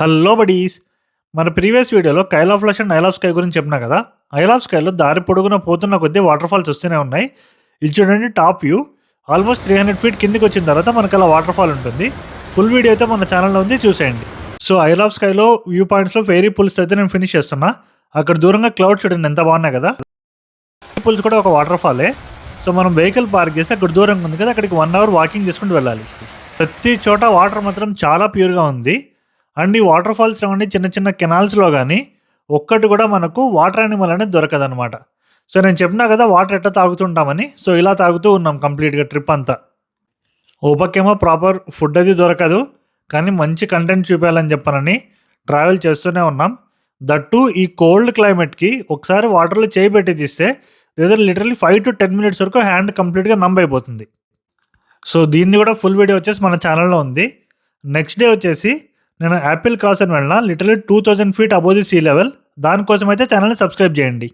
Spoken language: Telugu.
Hello buddies. మన ప్రీవియస్ వీడియోలో Kyle of lush and I'll of sky గురించి చెప్పినా కదా. ఐల్ ఆఫ్ స్కైలో దారి పొడుగున పోతున్న కొద్దీ వాటర్ ఫాల్స్ వస్తూనే ఉన్నాయి. ఇది చూడండి, టాప్ వ్యూ. ఆల్మోస్ట్ 300 ఫీట్ కిందికి వచ్చిన తర్వాత మనకు అలా వాటర్ ఫాల్ ఉంటుంది. ఫుల్ వీడియో అయితే మన ఛానల్లో ఉంది, చూసేయండి. సో ఐల్ ఆఫ్ స్కైలో వ్యూ పాయింట్స్లో ఫెయిరీ పుల్స్ అయితే నేను ఫినిష్ చేస్తున్నా. అక్కడ దూరంగా క్లౌడ్స్ చూడండి ఎంత బాగున్నాయి కదా. పుల్స్ కూడా ఒక వాటర్ ఫాలే. సో మనం వెహికల్ పార్క్ చేసి అక్కడ దూరంగా ఉంది కదా, అక్కడికి 1 అవర్ వాకింగ్ చేసుకుంటూ వెళ్ళాలి. ప్రతి చోట వాటర్ మాత్రం చాలా ప్యూర్గా ఉంది. అండ్ ఈ వాటర్ ఫాల్స్లో ఉండి చిన్న చిన్న కెనాల్స్లో కానీ ఒక్కటి కూడా మనకు వాటర్ యానిమల్ అనేది దొరకదనమాట. సో నేను చెప్పినా కదా వాటర్ ఎట్లా తాగుతుంటామని. సో ఇలా తాగుతూ ఉన్నాం కంప్లీట్గా ట్రిప్ అంతా. ఓపకేమో ప్రాపర్ ఫుడ్ అది దొరకదు, కానీ మంచి కంటెంట్ చూపించాలని చెప్పనని ట్రావెల్ చేస్తూనే ఉన్నాం. దట్టు ఈ కోల్డ్ క్లైమేట్కి ఒకసారి వాటర్లో చేయి పెట్టి తీస్తే లిటరల్లీ 5 to 10 minutes వరకు హ్యాండ్ కంప్లీట్గా నంబ్ అయిపోతుంది. సో దీన్ని కూడా ఫుల్ వీడియో వచ్చేసి మన ఛానల్లో ఉంది. నెక్స్ట్ డే వచ్చేసి నేను యాపిల్ క్రాస్ అని వెళ్ళిన, literally 2000 feet above the sea level. దానికోసం అయితే ఛానల్ని సబ్స్క్రైబ్ చేయండి.